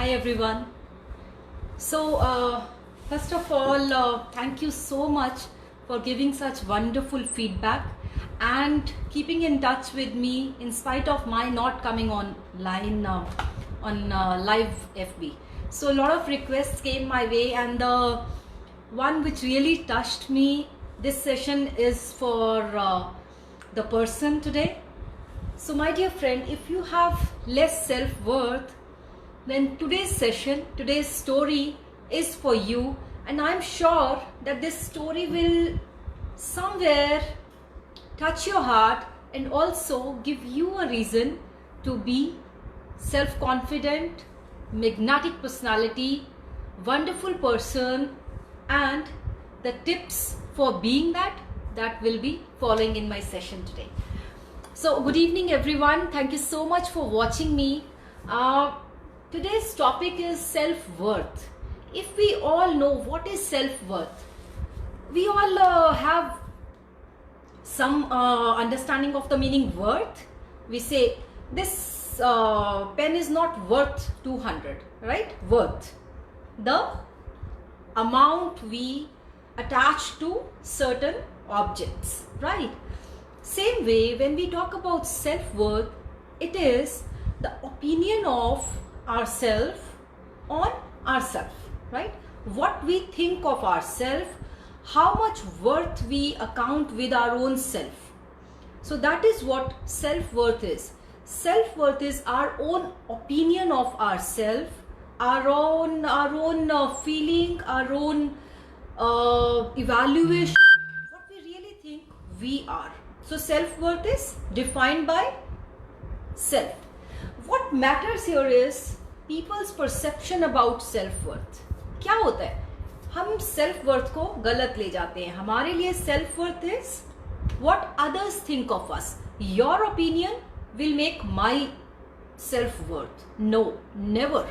Hi everyone. So first of all, thank you so much for giving such wonderful feedback and keeping in touch with me in spite of my not coming online on live FB. So a lot of requests came my way, and the one which really touched me, this session is for the person today. So my dear friend, if you have less self-worth, then today's session, today's story is for you, and I'm sure that this story will somewhere touch your heart and also give you a reason to be self-confident, magnetic personality, wonderful person, and the tips for being that will be following in my session today. So good evening everyone, thank you so much for watching me. Today's topic is self-worth. If we all know what is self-worth, we all have some understanding of the meaning worth. We say this pen is not worth 200, right? Worth, the amount we attach to certain objects, right? Same way, when we talk about self-worth, it is the opinion of ourselves on ourselves, right? What we think of ourselves, how much worth we account with our own self. So that is what self-worth is. Self-worth is our own opinion of ourselves, our own feeling, our own evaluation, what we really think we are. So self-worth is defined by self. What matters here is people's perception about self-worth. क्या होता है, हम self-worth को गलत ले जाते हैं. हमारे लिए self-worth is what others think of us. Your opinion will make my self-worth. No, never.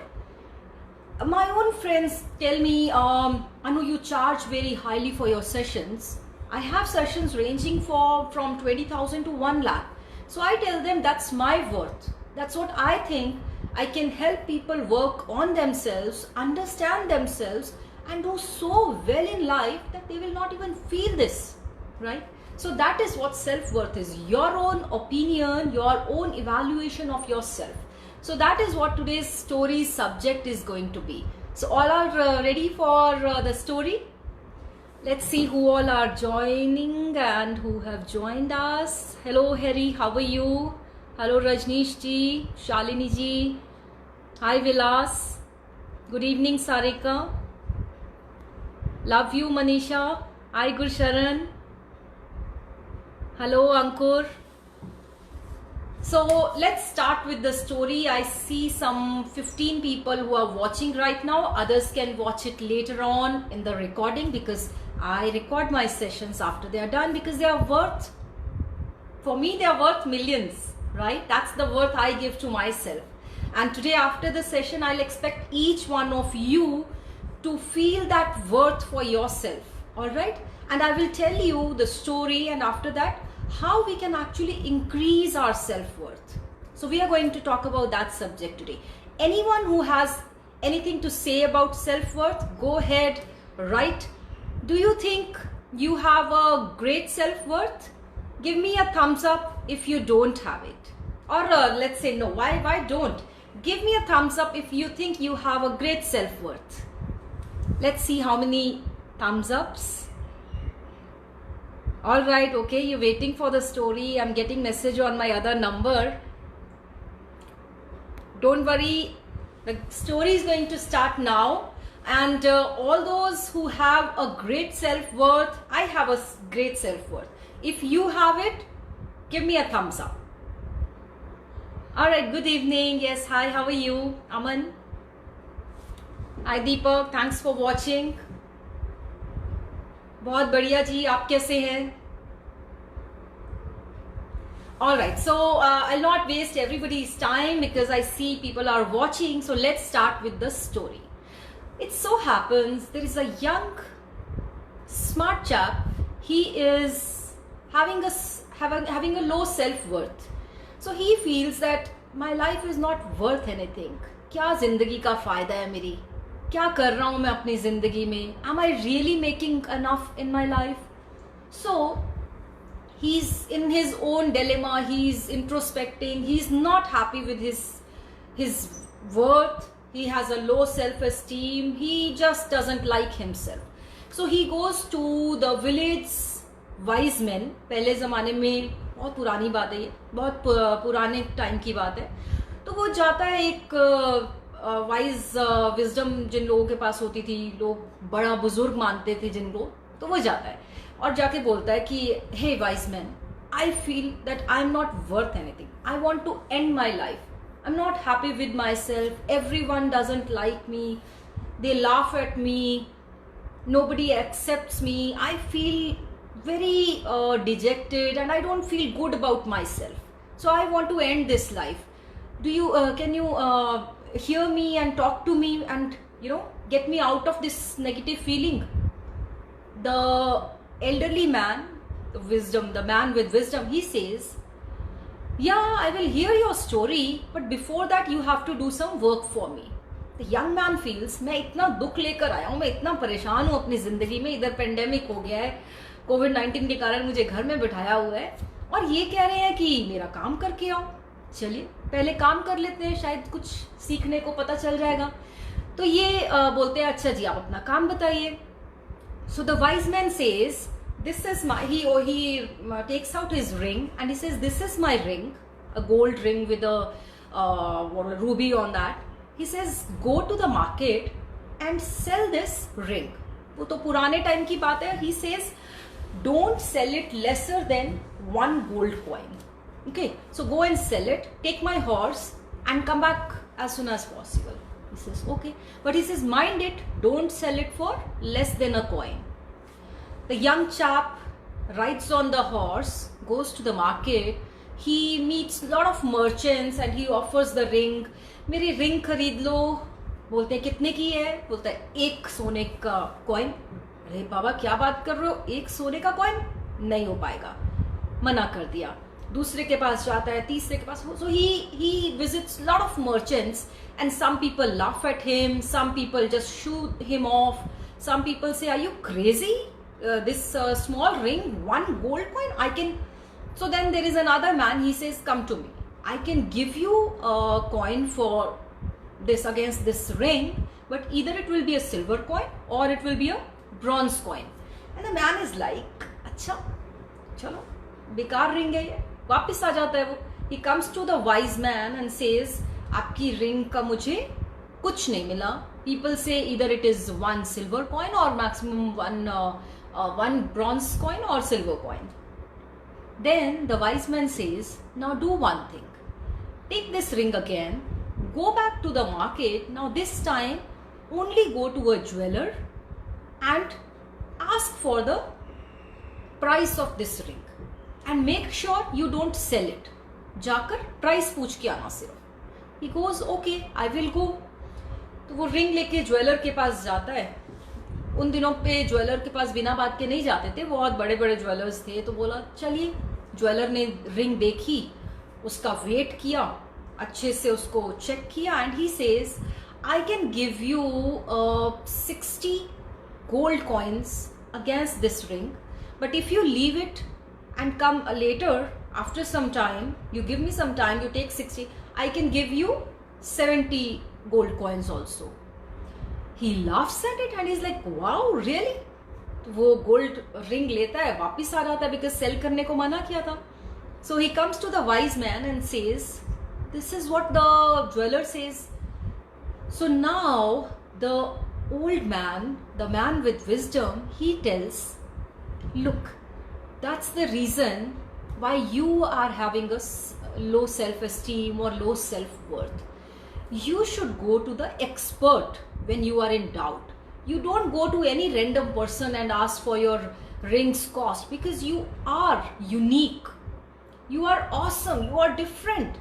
My own friends tell me, Anu, you charge very highly for your sessions. I have sessions ranging from 20,000 to 1 lakh. So I tell them that's my worth. That's what I think. I can help people work on themselves, understand themselves, and do so well in life that they will not even feel this, right? So that is what self-worth is. Your own opinion, your own evaluation of yourself. So that is what today's story subject is going to be. So all are ready for the story? Let's see who all are joining and who have joined us. Hello Harry, how are you? Hello Rajneesh ji, Shalini ji. Hi Vilas. Good evening Sarika. Love you Manisha. Hi Gursharan. Hello Ankur. So let's start with the story. I see some 15 people who are watching right now. Others can watch it later on in the recording, because I record my sessions after they are done, because they are worth, for me they are worth millions, right? That's the worth I give to myself. And today after the session, I'll expect each one of you to feel that worth for yourself, all right? And I will tell you the story, and after that, how we can actually increase our self-worth. So we are going to talk about that subject today. Anyone who has anything to say about self-worth, go ahead, write. Do you think you have a great self-worth? Give me a thumbs up if you don't have it. Or let's say no, why don't? Give me a thumbs up if you think you have a great self-worth. Let's see how many thumbs ups. All right, okay, you're waiting for the story. I'm getting message on my other number. Don't worry, the story is going to start now. And all those who have a great self-worth, I have a great self-worth. If you have it, give me a thumbs up. All right, good evening. Yes, hi, how are you? Aman. Hi Deepak, thanks for watching. बहुत बढ़िया जी, आप कैसे हैं? All right, so I'll not waste everybody's time because I see people are watching. So let's start with the story. It so happens there is a young, smart chap. He is having a low self-worth. So he feels that my life is not worth anything. क्या जिंदगी का फायदा है मेरी, क्या कर रहा हूं मैं अपनी जिंदगी में, am I really making enough in my life. So he's in his own dilemma, he's introspecting, he's not happy with his worth, he has a low self esteem, he just doesn't like himself. So he goes to the village wise men. पहले ज़माने में, बहुत पुरानी बात है ये, बहुत पुराने टाइम की बात है. तो वो जाता है एक वाइज विजडम जिन लोगों के पास होती थी, लोग बड़ा बुजुर्ग मानते थे जिनको, तो वो जाता है और जाके बोलता है कि hey wise man, I feel that I am not worth anything, I want to end my life, I am not happy with myself, everyone doesn't like me, they laugh at me, nobody accepts me, I feel very dejected and I don't feel good about myself, so I want to end this life. Do you can you hear me and talk to me and get me out of this negative feeling? The elderly man, the man with wisdom, he says, yeah, I will hear your story, but before that you have to do some work for me. The young man feels, मैं इतना दुख लेकर आया हूँ, मैं इतना परेशान हूँ अपनी जिंदगी में, इधर पेंडेमिक हो गया है, कोविड-19 के कारण मुझे घर में बिठाया हुआ है, और ये कह रहे हैं कि मेरा काम करके आओ. चलिए पहले काम कर लेते हैं, शायद कुछ सीखने को पता चल जाएगा. तो ये बोलते हैं, अच्छा जी आप अपना काम बताइए. So the wise man says, this is my, he takes out his ring and he says, this is my ring, a gold ring with a ruby on that. He says, go to the market and sell this ring. वो तो पुराने time की बात है. He says, don't sell it lesser than 1 gold coin. Okay, so go and sell it, take my horse and come back as soon as possible. He says, okay, but he says, mind it, don't sell it for less than a coin. The young chap rides on the horse, goes to the market, he meets a lot of merchants and he offers the ring. मेरी ring खरीद लो. बोलते हैं कितने की है? बोलता है 1 सोने का कॉइन. अरे बाबा क्या बात कर रहे हो, 1 सोने का कॉइन नहीं हो पाएगा, मना कर दिया. दूसरे के पास जाता है, तीसरे के पास. So he visits lot of merchants and some people laugh at him, some people just shoot him off, some people say, are you crazy? This small ring, 1 gold coin, I can. So then there is another man, he says, come to me, I can give you a coin for this against this ring, but either it will be a silver coin or it will be a bronze coin. And the man is like, अच्छा चलो बेकार ring है ये. वापस आ जाता है वो. He comes to the wise man and says, आपकी रिंग का मुझे कुछ नहीं मिला. People say either it is 1 silver coin or maximum 1 bronze coin or silver coin. Then the wise man says, now do one thing. Take this ring again, go back to the market. Now this time only go to a jeweler and ask for the price of this ring and make sure you don't sell it. जाकर price पूछ के आना सिर्फ. He goes, okay, I will go. तो वो ring लेके jeweller के पास जाता है. उन दिनों पे ज्वेलर के पास बिना बात के नहीं जाते थे, बहुत बड़े बड़े ज्वेलर्स थे. तो बोला चलिए. ज्वेलर ने रिंग देखी, उसका वेट किया, अच्छे से उसको चेक किया, and he says, I can give you 60 gold coins against this ring, but if you leave it and come later after some time, you give me some time, you take 60, I can give you 70 gold coins also. He laughs at it and he's like, wow, really? तो वो gold ring लेता है, वापिस आ जाता है, because cell करने को मना किया था. So he comes to the wise man and says, this is what the jeweller says. So now the old man, the man with wisdom, he tells, look, that's the reason why you are having a low self-esteem or low self-worth. You should go to the expert when you are in doubt. You don't go to any random person and ask for your ring's cost, because you are unique. You are awesome. You are different.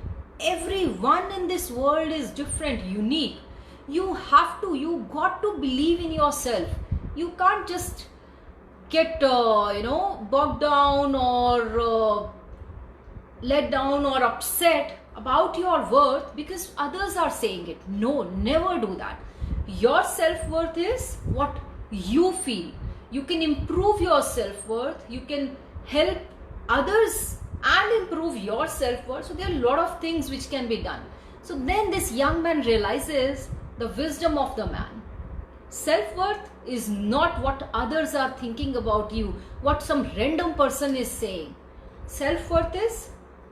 Everyone in this world is different, unique. You got to believe in yourself. You can't just get bogged down or let down or upset about your worth because others are saying it. No, never do that. Your self-worth is what you feel. You can improve your self-worth. You can help others and improve your self-worth. So there are a lot of things which can be done. So then this young man realizes the wisdom of the man. Self-worth is not what others are thinking about you, what some random person is saying. Self-worth is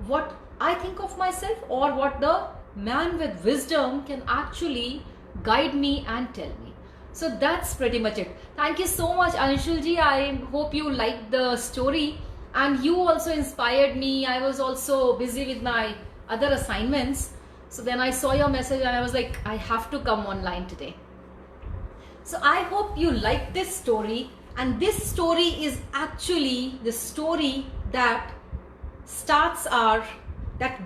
what I think of myself or what the man with wisdom can actually guide me and tell me. So that's pretty much it. Thank you so much, Anshul ji. I hope you liked the story and you also inspired me. I was also busy with my other assignments. So then I saw your message and I was like, I have to come online today. So I hope you like this story, and this story is actually the story that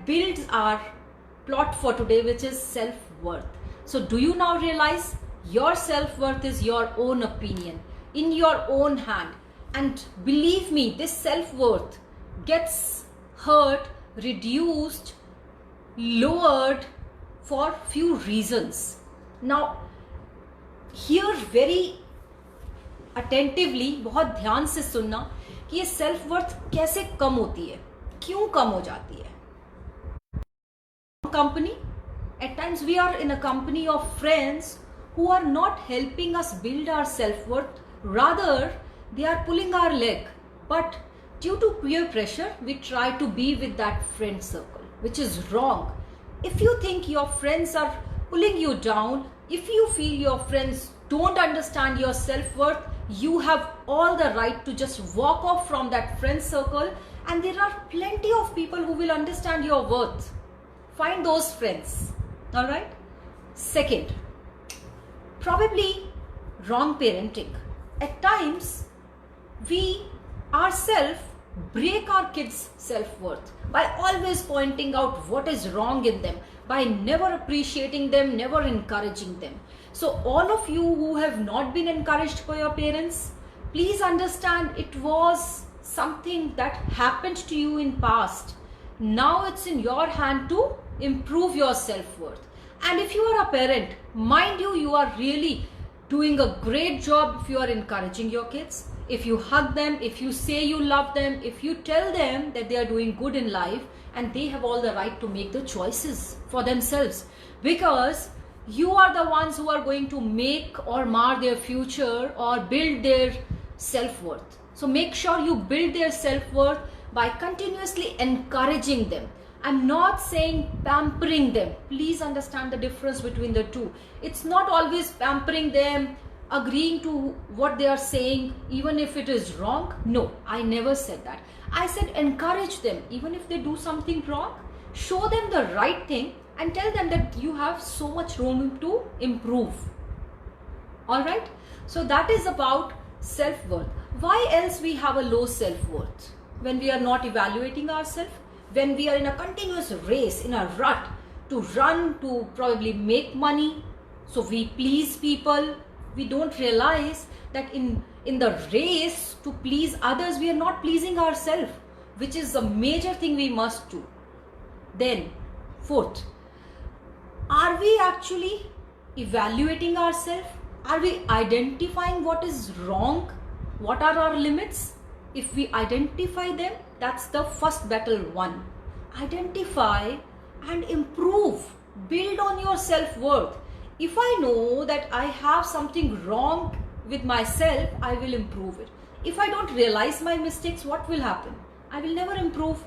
builds our plot for today, which is self-worth. So do you now realize your self-worth is your own opinion in your own hand? And believe me, this self-worth gets hurt, reduced, lowered for few reasons. Now here very attentively, बहुत ध्यान से सुनना कि ये self worth कैसे कम होती है, क्यों कम हो जाती है. Company, at times we are in a company of friends who are not helping us build our self-worth, rather they are pulling our leg. But due to peer pressure, we try to be with that friend circle, which is wrong. If you think your friends are pulling you down, if you feel your friends don't understand your self-worth, you have all the right to just walk off from that friend circle, and there are plenty of people who will understand your worth. Find those friends. All right. Second, probably wrong parenting. At times we ourselves break our kids' self-worth by always pointing out what is wrong in them, by never appreciating them, never encouraging them. So all of you who have not been encouraged by your parents, please understand it was something that happened to you in past. Now it's in your hand to improve your self-worth. And if you are a parent, mind you, you are really doing a great job if you are encouraging your kids. If you hug them, if you say you love them, if you tell them that they are doing good in life and they have all the right to make the choices for themselves, because you are the ones who are going to make or mar their future or build their self-worth. So make sure you build their self-worth by continuously encouraging them. I'm not saying pampering them. Please understand the difference between the two. It's not always pampering them, agreeing to what they are saying, even if it is wrong. No, I never said that. I said encourage them. Even if they do something wrong, show them the right thing and tell them that you have so much room to improve. All right. So that is about self-worth. Why else we have a low self-worth? When we are not evaluating ourselves, when we are in a continuous race, in a rut to run, to probably make money, so we please people. We don't realize that in the race to please others, we are not pleasing ourselves, which is a major thing we must do. Then, fourth, are we actually evaluating ourselves? Are we identifying what is wrong? What are our limits? If we identify them, that's the first battle won. Identify and improve. Build on your self-worth. If I know that I have something wrong with myself, I will improve it. If I don't realize my mistakes, what will happen? I will never improve.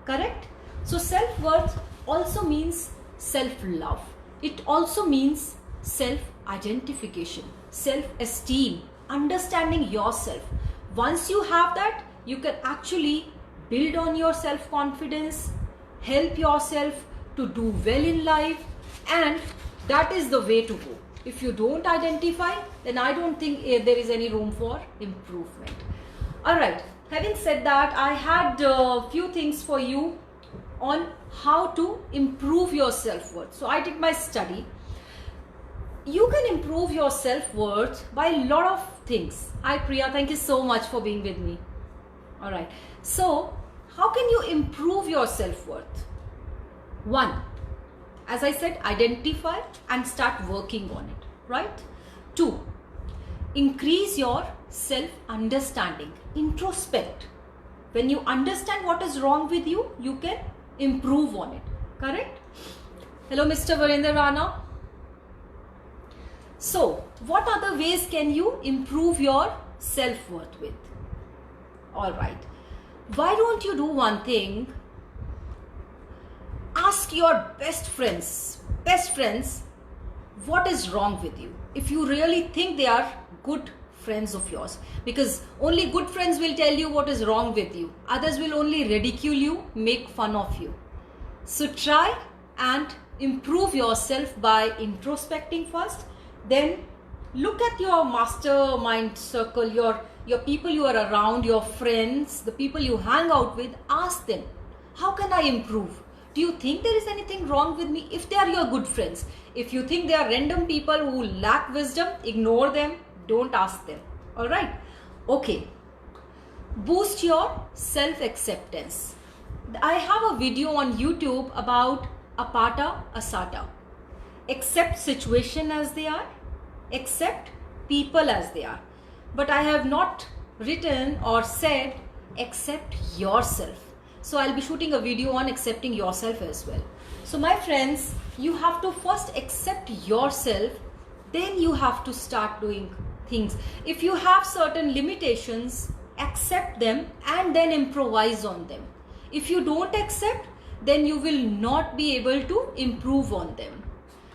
Correct? So self-worth also means self-love. It also means self-identification, self-esteem, understanding yourself. Once you have that, you can actually build on your self-confidence, help yourself to do well in life, and that is the way to go. If you don't identify, then I don't think there is any room for improvement. All right. Having said that, I had a few things for you on how to improve your self-worth. So I did my study. You can improve your self-worth by a lot of things. Hi Priya, thank you so much for being with me. All right. So how can you improve your self-worth? One, as I said, identify and start working on it, right? Two, increase your self-understanding, introspect. When you understand what is wrong with you, you can improve on it, correct? Hello, Mr. Varinder Rana. So, what other ways can you improve your self-worth with? Alright, why don't you do one thing? Ask your best friends, what is wrong with you? If you really think they are good friends of yours, because only good friends will tell you what is wrong with you. Others will only ridicule you, make fun of you. So try and improve yourself by introspecting first. Then look at your mastermind circle, your people you are around, your friends, the people you hang out with. Ask them, how can I improve? Do you think there is anything wrong with me? If they are your good friends. If you think they are random people who lack wisdom, ignore them. Don't ask them. Alright? Okay. Boost your self-acceptance. I have a video on YouTube about Apata Asata. Accept situation as they are. Accept people as they are. But I have not written or said accept yourself. So I'll be shooting a video on accepting yourself as well. So my friends, you have to first accept yourself, then you have to start doing things. If you have certain limitations, accept them and then improvise on them. If you don't accept, then you will not be able to improve on them.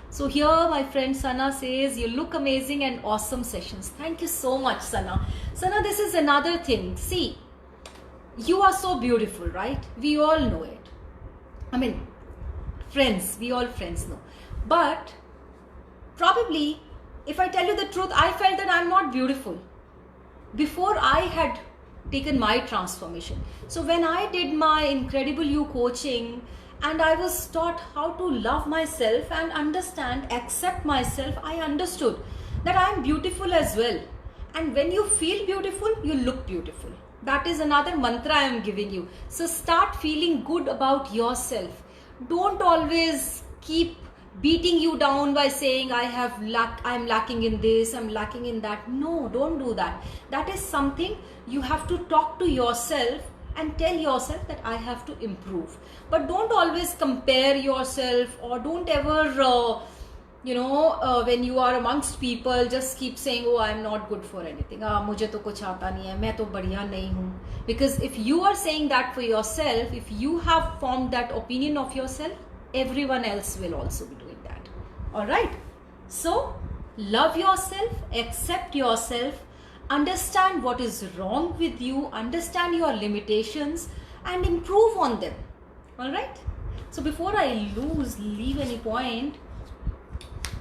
So here my friend Sana says, you look amazing and awesome sessions. Thank you so much, Sana. Sana, this is another thing. See, you are so beautiful, right? We all know it. I mean, friends, we all friends know. But probably, if I tell you the truth, I felt that I'm not beautiful before I had taken my transformation. So when I did my Incredible You coaching and I was taught how to love myself and understand, accept myself, I understood that I'm beautiful as well. And when you feel beautiful, you look beautiful. That is another mantra I am giving you. So start feeling good about yourself. Don't always keep beating you down by saying I'm lacking in this, I'm lacking in that. No, don't do that. That is something you have to talk to yourself and tell yourself that I have to improve. But don't always compare yourself, or don't ever when you are amongst people, just keep saying, oh, I'm not good for anything. Mujhe to kuch aata nahi hai, main to badhiya nahi hu. Because if you are saying that for yourself, if you have formed that opinion of yourself, everyone else will also be doing that. Alright? So, love yourself, accept yourself, understand what is wrong with you, understand your limitations and improve on them. Alright? So, before I leave any point,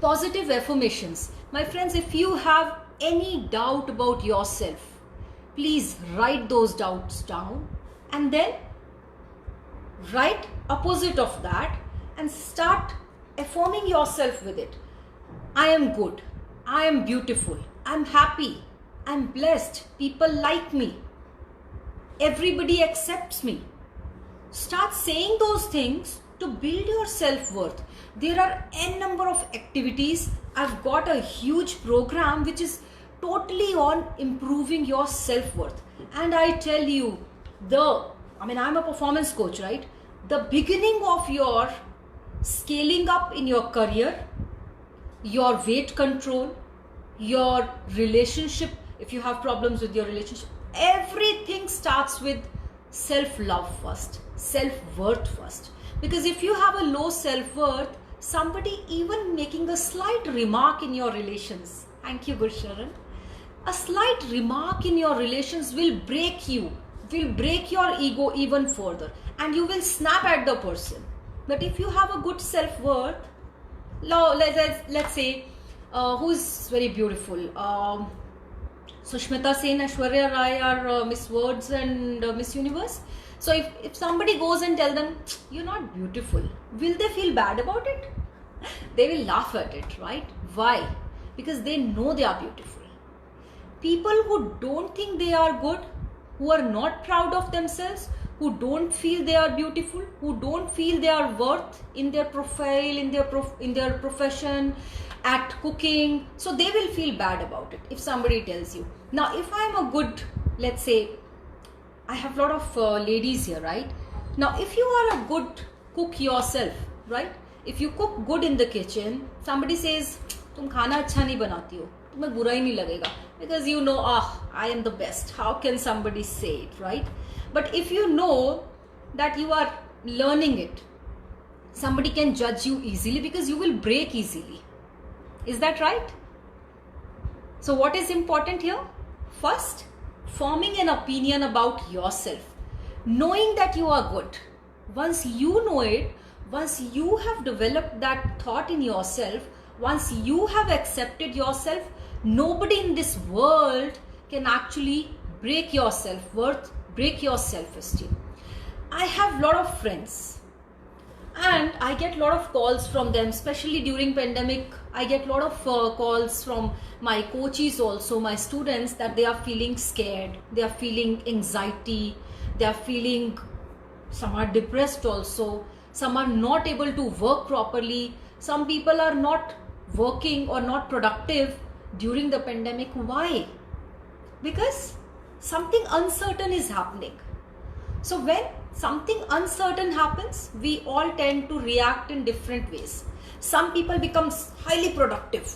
positive affirmations. My friends, if you have any doubt about yourself, please write those doubts down and then write opposite of that and start affirming yourself with it. I am good. I am beautiful. I'm happy. I'm blessed. People like me. Everybody accepts me. Start saying those things to build your self-worth. There are n number of activities. I've got a huge program which is totally on improving your self-worth. And I tell you, I'm a performance coach, right? The beginning of your scaling up in your career, your weight control, your relationship, if you have problems with your relationship, everything starts with self-love first, self-worth first. Because if you have a low self-worth, somebody even making a slight remark in your relations, thank you Gursharan, a slight remark in your relations will break you, will break your ego even further, and you will snap at the person. But if you have a good self-worth, let's say, who's very beautiful, Sushmita Sen, Aishwarya Rai are Miss Words and Miss Universe. So if somebody goes and tell them, you're not beautiful, will they feel bad about it? They will laugh at it, right? Why? Because they know they are beautiful. People who don't think they are good, who are not proud of themselves, who don't feel they are beautiful, who don't feel they are worth in their profile, in their profession, at cooking. So they will feel bad about it if somebody tells you. Now, if I am a good, let's say, I have a lot of ladies here, right? Now, if you are a good cook yourself, right? If you cook good in the kitchen, somebody says, तुम खाना अच्छा नहीं बनाती हो, तुम्हें बुरा ही नहीं लगेगा, because you know, I am the best. How can somebody say it, right? But if you know that you are learning it, somebody can judge you easily because you will break easily. Is that right? So what is important here? First, forming an opinion about yourself, knowing that you are good. Once you know it, once you have developed that thought in yourself, once you have accepted yourself, nobody in this world can actually break your self-worth, break your self-esteem. I have a lot of friends and I get a lot of calls from them, especially during pandemic. I get a lot of calls from my coaches also, my students, that they are feeling scared, they are feeling anxiety, they are feeling, some are depressed also, some are not able to work properly, some people are not working or not productive during the pandemic. Why? Because something uncertain is happening. So when something uncertain happens, we all tend to react in different ways. Some people become highly productive.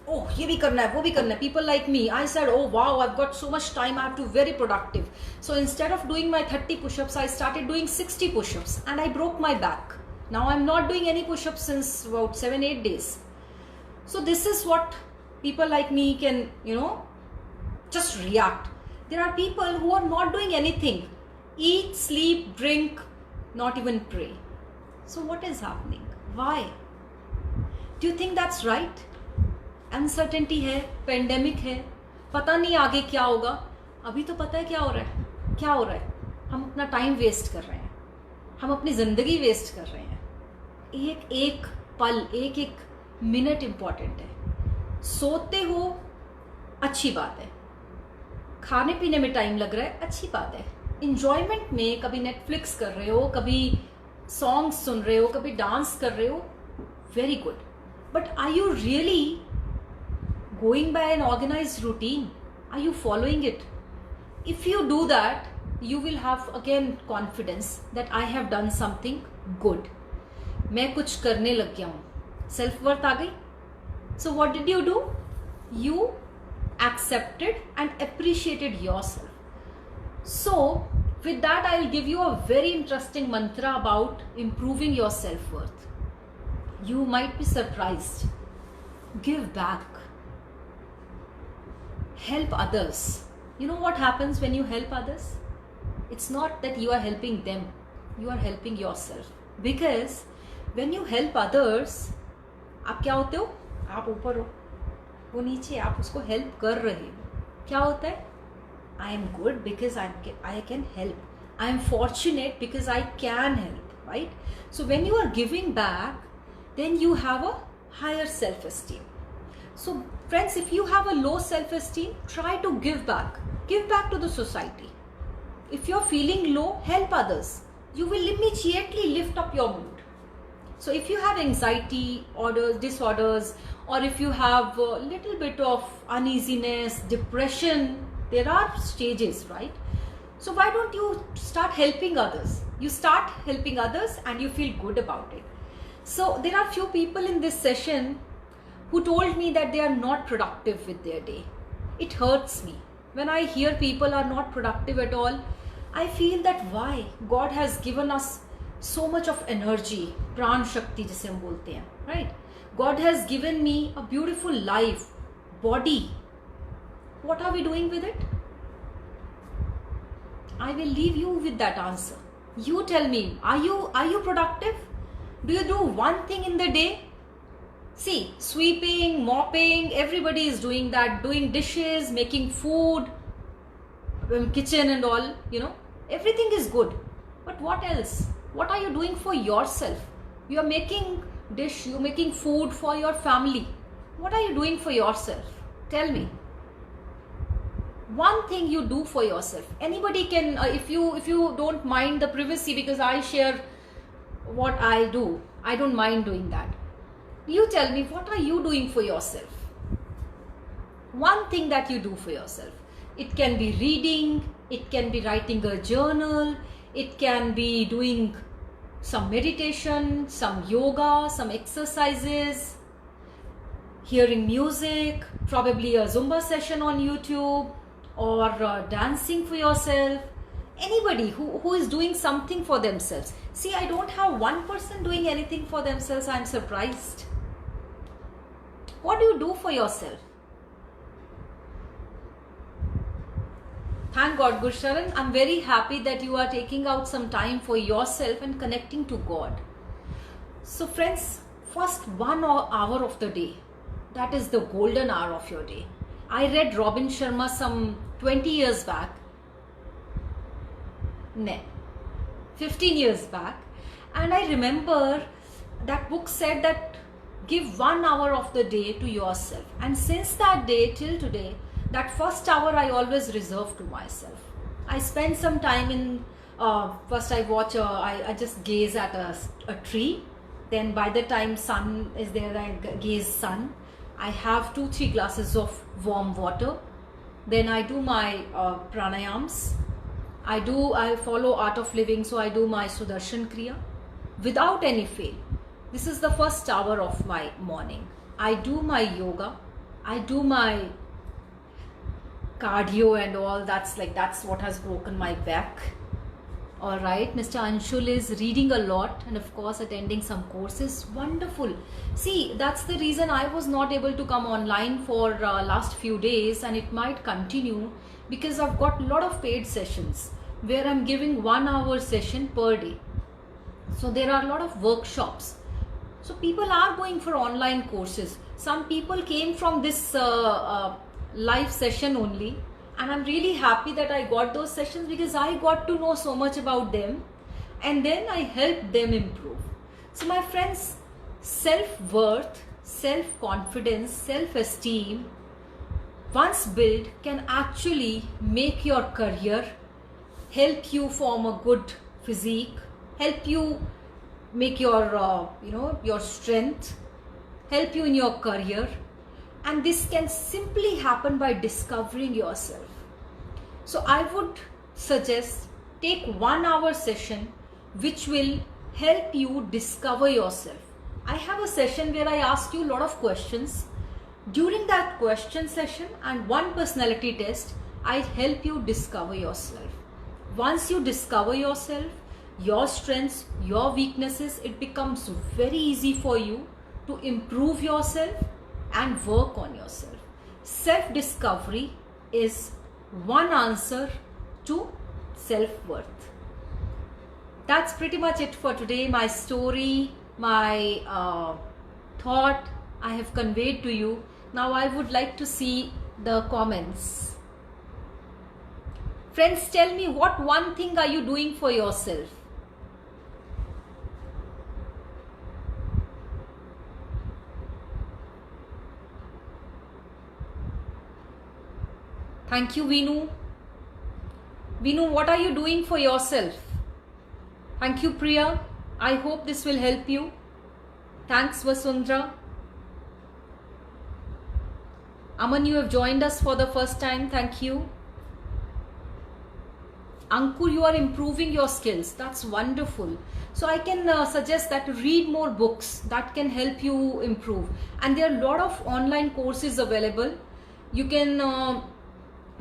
Oh, ye bhi karna hai, wo bhi karna hai. People like me, I said, oh wow, I've got so much time, I have to be very productive. So instead of doing my 30 push-ups, I started doing 60 push-ups and I broke my back. Now I'm not doing any push-ups since about 7-8 days. So this is what people like me can, just react. There are people who are not doing anything. Eat, sleep, drink, not even pray. So what is happening? Why? Do you think that's right? Uncertainty है, pandemic है, पता नहीं आगे क्या होगा. अभी तो पता है क्या हो रहा है. क्या हो रहा है? हम अपना टाइम वेस्ट कर रहे हैं, हम अपनी जिंदगी वेस्ट कर रहे हैं. एक एक पल, एक एक मिनट इम्पॉर्टेंट है. सोते हो, अच्छी बात है. खाने पीने में टाइम लग रहा है, अच्छी बात है. इंजॉयमेंट में कभी नेटफ्लिक्स कर रहे हो, कभी सॉन्ग्स सुन रहे हो, कभी डांस कर रहे हो, very good. But are you really going by an organized routine? Are you following it? If you do that, you will have again confidence that I have done something good. मैं कुछ करने लग गया हूँ. Self worth आ गई. So what did you do? You accepted and appreciated yourself. So with that, I'll give you a very interesting mantra about improving your self worth. You might be surprised. Give back. Help others. You know what happens when you help others? It's not that you are helping them, you are helping yourself. Because when you help others, आप क्या होते हो? आप ऊपर हो, वो नीचे, आप उसको help कर रहे हो. क्या होता है? I am good because I can help. I am fortunate because I can help, right? So when you are giving back, then you have a higher self-esteem. So friends, if you have a low self-esteem, try to give back. Give back to the society. If you're feeling low, help others. You will immediately lift up your mood. So if you have anxiety disorders, or if you have a little bit of uneasiness, depression, there are stages, right? So why don't you start helping others? You start helping others and you feel good about it. So there are few people in this session who told me that they are not productive with their day. It hurts me. When I hear people are not productive at all, I feel that why? God has given us so much of energy, pran shakti जिसे हम बोलते हैं, right? God has given me a beautiful life, body. What are we doing with it? I will leave you with that answer. You tell me, are you productive? Do you do one thing in the day? See, sweeping, mopping, everybody is doing that, doing dishes, making food, kitchen and all, everything is good. But what else? What are you doing for yourself? You are making dish, you are making food for your family. What are you doing for yourself? Tell me. one thing you do for yourself. Anybody can, if you don't mind the privacy, because I share what I do, I don't mind doing that. You tell me, what are you doing for yourself? One thing that you do for yourself. It can be reading, it can be writing a journal, it can be doing some meditation, some yoga, some exercises, hearing music, probably a Zumba session on YouTube, or dancing for yourself. Anybody who is doing something for themselves. See, I don't have one person doing anything for themselves. I'm surprised. What do you do for yourself? Thank God, Gursharan. I'm very happy that you are taking out some time for yourself and connecting to God. So friends, first 1 hour of the day, that is the golden hour of your day. I read Robin Sharma some 20 years back. No, 15 years back. And I remember that book said that give 1 hour of the day to yourself. And since that day till today, that first hour I always reserve to myself. I spend some time in, first I watch, I just gaze at a tree. Then by the time sun is there, I gaze sun. I have 2-3 glasses of warm water. Then I do my pranayams. I follow Art of Living, so I do my Sudarshan Kriya without any fail. This is the first hour of my morning. I do my yoga. I do my cardio and all. That's what has broken my back. All right, Mr. Anshul is reading a lot and of course attending some courses. Wonderful. See, that's the reason I was not able to come online for last few days, and it might continue because I've got a lot of paid sessions where I'm giving 1 hour session per day. So there are a lot of workshops. So people are going for online courses. Some people came from this live session only. And I'm really happy that I got those sessions because I got to know so much about them and then I helped them improve. So my friends, self-worth, self-confidence, self-esteem, once built, can actually make your career, help you form a good physique, help you make your, your strength, help you in your career. And this can simply happen by discovering yourself. So I would suggest take 1 hour session which will help you discover yourself. I have a session where I ask you a lot of questions. During that question session and one personality test, I help you discover yourself. Once you discover yourself, your strengths, your weaknesses, it becomes very easy for you to improve yourself and work on yourself. Self-discovery is one answer to self-worth. That's pretty much it for today. My story, my thought I have conveyed to you. Now I would like to see the comments. Friends, tell me, what one thing are you doing for yourself? Thank you, Vinu. Vinu, what are you doing for yourself? Thank you, Priya. I hope this will help you. Thanks, Vasundra. Aman, you have joined us for the first time. Thank you. Ankur, you are improving your skills. That's wonderful. So I can suggest that to read more books. That can help you improve. And there are a lot of online courses available. You can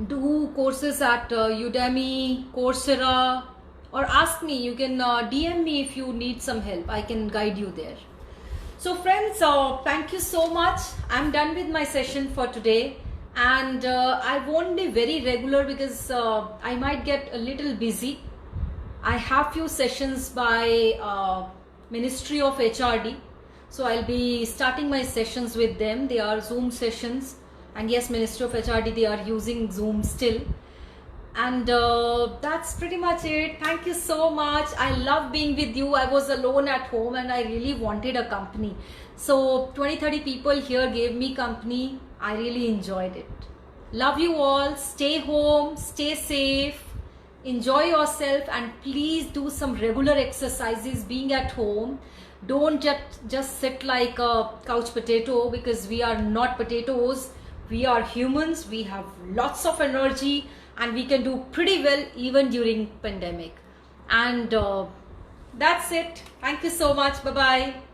do courses at Udemy, Coursera, or ask me. You can DM me if you need some help. I can guide you there. So friends, thank you so much. I'm done with my session for today, and I won't be very regular because I might get a little busy. I have few sessions by Ministry of HRD, so I'll be starting my sessions with them. They are Zoom sessions. And yes, Ministry of HRD, they are using Zoom still. And that's pretty much it. Thank you so much. I love being with you. I was alone at home and I really wanted a company. So 20-30 people here gave me company. I really enjoyed it. Love you all. Stay home, stay safe, enjoy yourself, and please do some regular exercises being at home. Don't just sit like a couch potato, because we are not potatoes. We are humans. We have lots of energy and we can do pretty well even during pandemic. And that's it. Thank you so much. Bye bye.